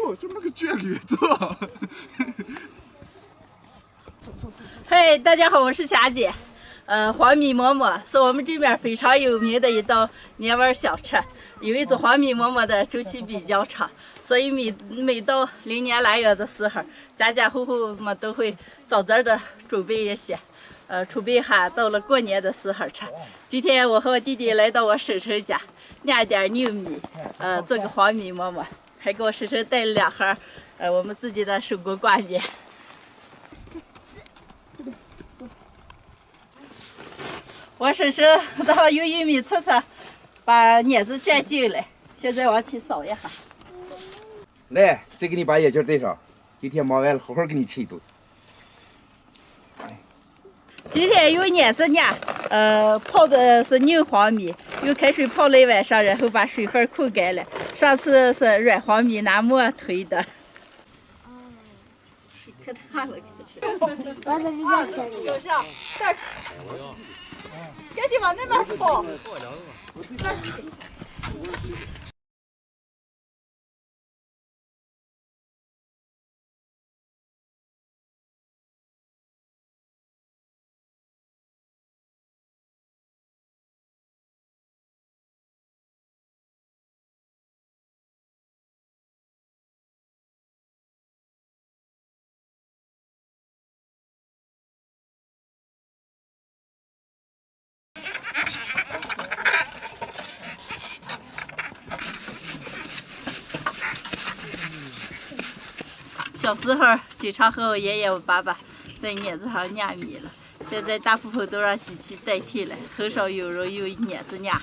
呦，这么个卷驴子！嘿，大家好，我是霞姐。黄米馍馍是我们这边非常有名的一道年味小吃。因为做黄米馍馍的周期比较长，所以每到临年腊月的时候，家家户户们都会早早的准备一些，储备哈，到了过年的时候吃。今天我和我弟弟来到我婶婶家，酿点牛米，做个黄米馍馍，还给我婶婶带了2盒，我们自己的手工挂面。我婶婶到用玉米碴碴把碾子蘸净了，现在往起扫一下。来，再给你把眼镜戴上。今天忙完了，好好给你吃一顿。今天用碾子酿，泡的是牛黄米，用开水泡了一晚上，然后把水分控干了。上次是软黄米拿馍推的。水可大了，我在这边吃。有上这儿，赶紧往那边跑。小时候经常和我爷爷、我爸爸在碾子上酿米了，现在大部分都让机器代替了，很少有人用碾子酿。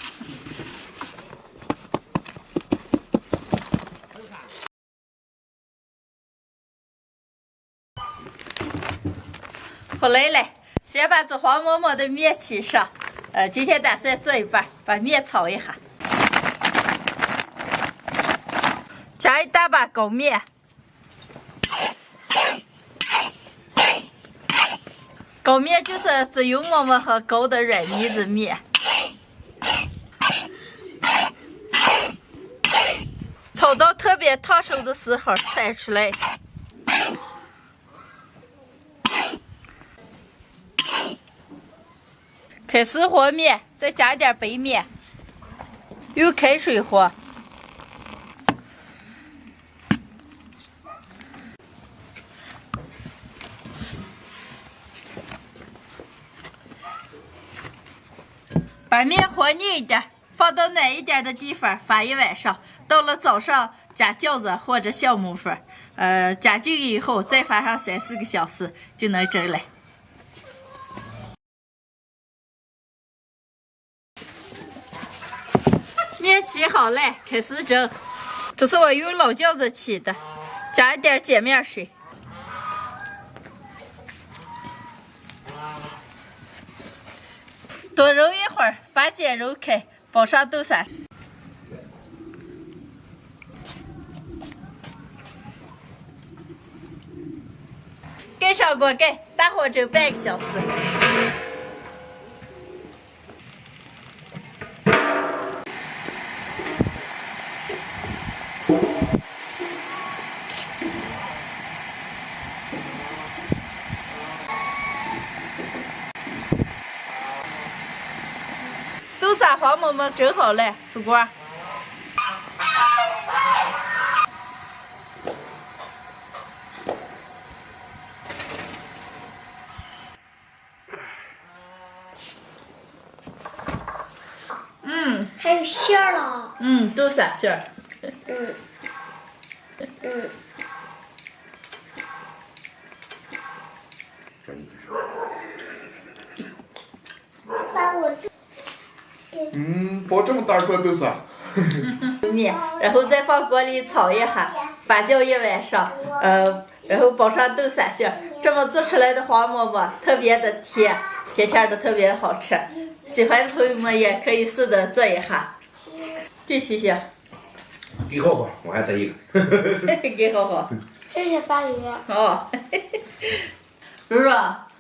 回来了，先把做黄馍馍的面起上。今天打算做一半，把面炒一下，加一大把高面。高面就是做油馍馍和糕的软腻子面。炒到特别烫手的时候筛出来。开始和面，再加点白面，用开水和。把面和腻一点，放到暖一点的地方发一晚上。到了早上加饺子或者小木粉，加净以后再发上3、4个小时就能蒸了。面起好了，开始蒸。这是我用老饺子起的，加一点碱面水。多揉一会儿，把碱揉开，包上豆沙。盖上锅盖，大火蒸半个小时。豆沙黄馍馍蒸好了，出锅。还有馅儿了。豆沙馅儿。把我包这么大块豆沙。面，然后再放锅里炒一下，发酵一晚上，然后包上豆沙馅儿，这么做出来的黄馍馍特别的甜，甜甜的，特别好吃。喜欢的朋友们也可以试着做一下。给谢谢。给好好，我还得一个。给好好。谢谢大爷。哦。柔柔，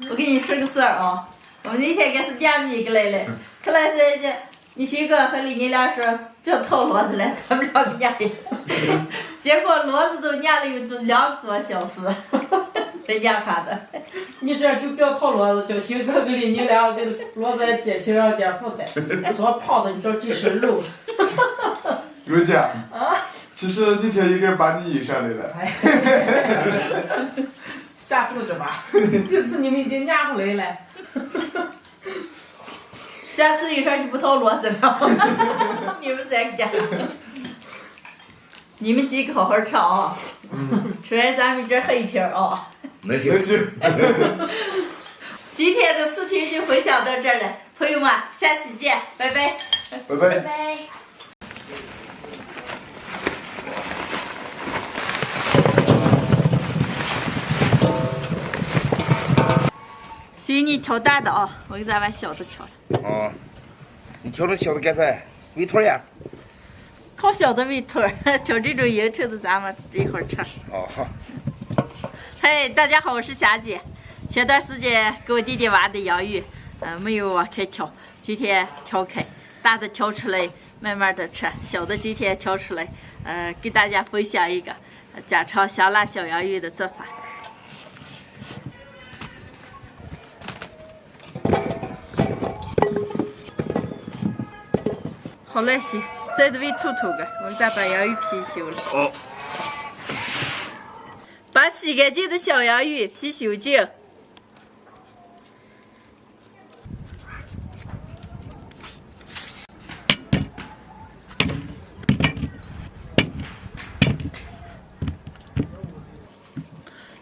我跟你说个事儿啊，我们那天给是酿米过来了，看来是你媳妇和李明俩说别掏骡子了，他们两个撵的，结果骡子都撵了有2个多小时，才撵下的。你这就别掏骡子，叫新哥跟你俩给骡子也接起让点负担，做胖的你这几身肉。刘姐，其实那天应该把你引上来了。下次着吧，这次你们已经撵回来了。下次一上就不掏骡子了，你们3个，你们几个好好吃啊！吃完咱们这喝一瓶啊！能行。今天的视频就分享到这儿了，朋友们，下期见，拜拜。拜拜。拜拜。行，你挑大的啊，我给咱把小的挑了。哦，你挑这小的干啥？围腿呀？烤小的围腿，挑这种应酬的咱们一会儿吃。哦好。嘿，大家好，我是霞姐。前段时间给我弟弟挖的洋芋，没有往开挑，今天挑开，大的挑出来，慢慢的吃，小的今天挑出来，给大家分享一个家常香辣小洋芋的做法。好嘞，行，再得喂兔兔个，我给咱把洋芋皮修了。哦。把洗干净的小洋芋皮修净。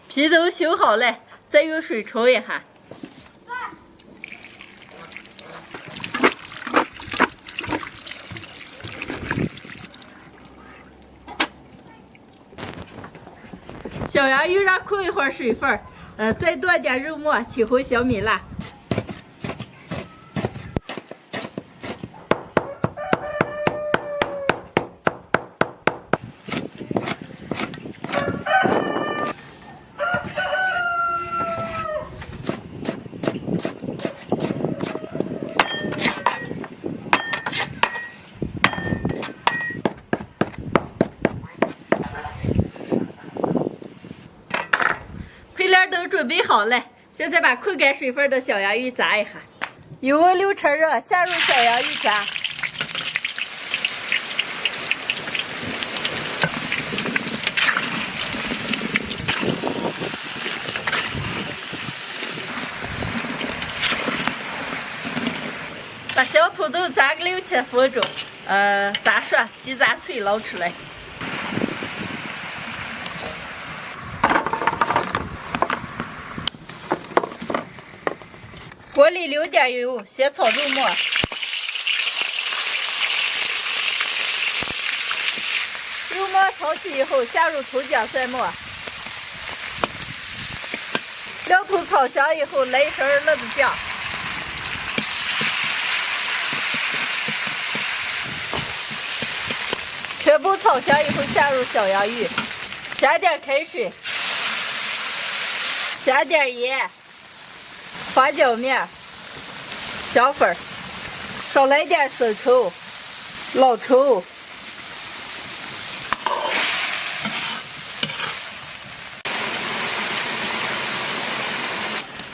皮都修好了，再用水冲一下。小洋芋让控一会儿水分，再炖点肉末，起红小米辣。配料都准备好了，现在把控干水分的小洋芋炸一下，油温6成热，下入小洋芋炸。把小土豆炸个6-7分钟，炸熟，皮炸脆，捞出来。锅里留点油，先炒肉末。肉末炒起以后，下入葱姜蒜末。料头炒香以后，来一勺辣子酱。全部炒香以后，下入小洋芋，加点开水，加点盐。花椒面、香粉，少来点生抽、老抽，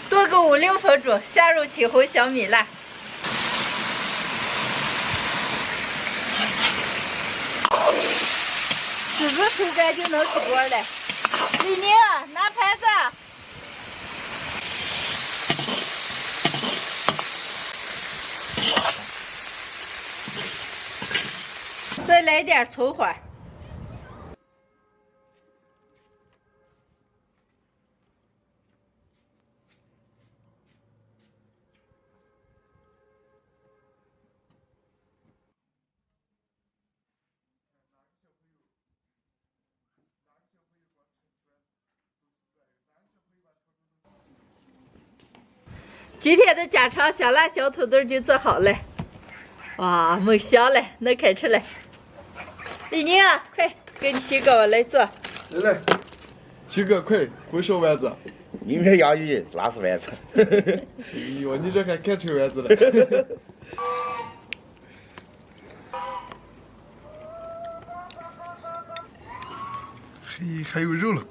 炖个5-6分钟，下入青红小米辣。籽子收干就能出锅了。李宁，拿盘子。再来点葱花。今天的家常香辣小土豆就做好了，哇，没香了，能开吃了。李宁啊，快给你洗稿来做。来，七哥快回收丸子。明天洋芋哪是丸子？哎呦，你这还看成丸子了？还有肉了。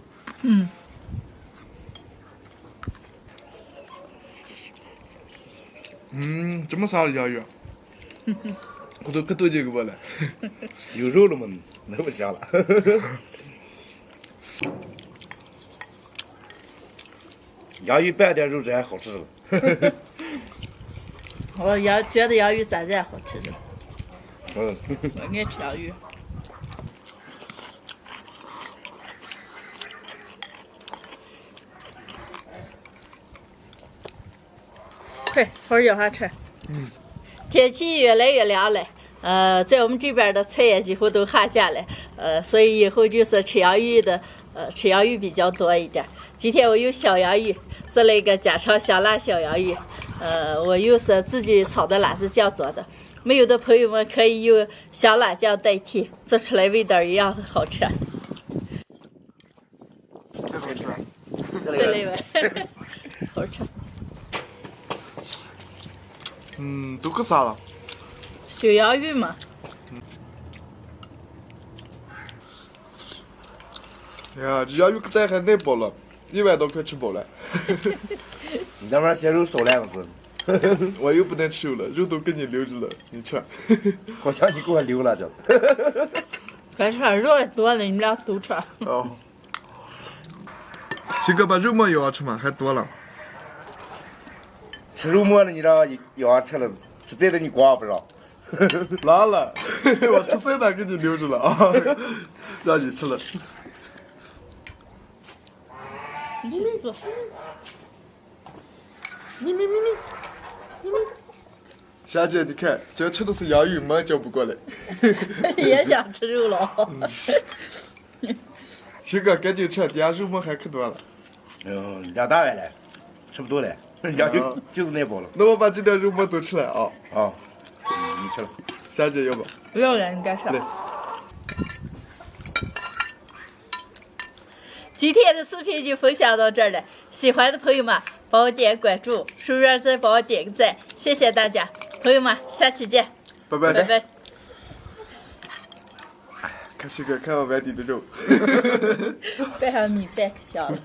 这么啥的鸭鱼啊？我都可多见过了。有肉了嘛，那不香了。鸭鱼拌点肉质还好吃了。我觉得洋芋蘸蘸好吃的，嗯，我爱吃洋芋。快，好好咬下吃。天气越来越凉了，在我们这边的菜也几乎都下架了，所以以后就是吃洋芋的，吃洋芋比较多一点。今天我用小洋芋做了一个家常香辣小洋芋，我又是自己炒的辣子酱做的，没有的朋友们可以用香辣酱代替，做出来味道一样的好吃。太好吃了。再来一碗，好吃。都可啥了？小洋芋嘛，哎呀，这洋芋蛋还耐饱了，1碗都快吃饱了。你那玩意儿嫌肉少了不是？我又不能吃肉了，肉都给你留着了，你吃。好像你给我留了这。快吃，肉也多了，你们俩都吃。哦。鑫哥把肉末咬着吃嘛，还多了。吃肉末了，你让咬吃了，吃再的你光不让。拿了，我吃再难给你留着了啊，让你吃了。你先做。霞姐，你看，今儿吃的是洋芋，门叫不过来。也想吃肉了。鑫哥，赶紧吃，底下肉末还可多了。2大碗了，吃不多了，洋芋就是那饱了。那我把这点肉末都吃了啊。啊，你吃了。霞姐要不？不要了，你该吃。来。今天的视频就分享到这儿了，喜欢的朋友们帮我点关注，顺便再帮我点个赞，谢谢大家，朋友们，下期见，拜拜。拜拜。看鑫哥，看我碗底的肉。盖上米饭可香了。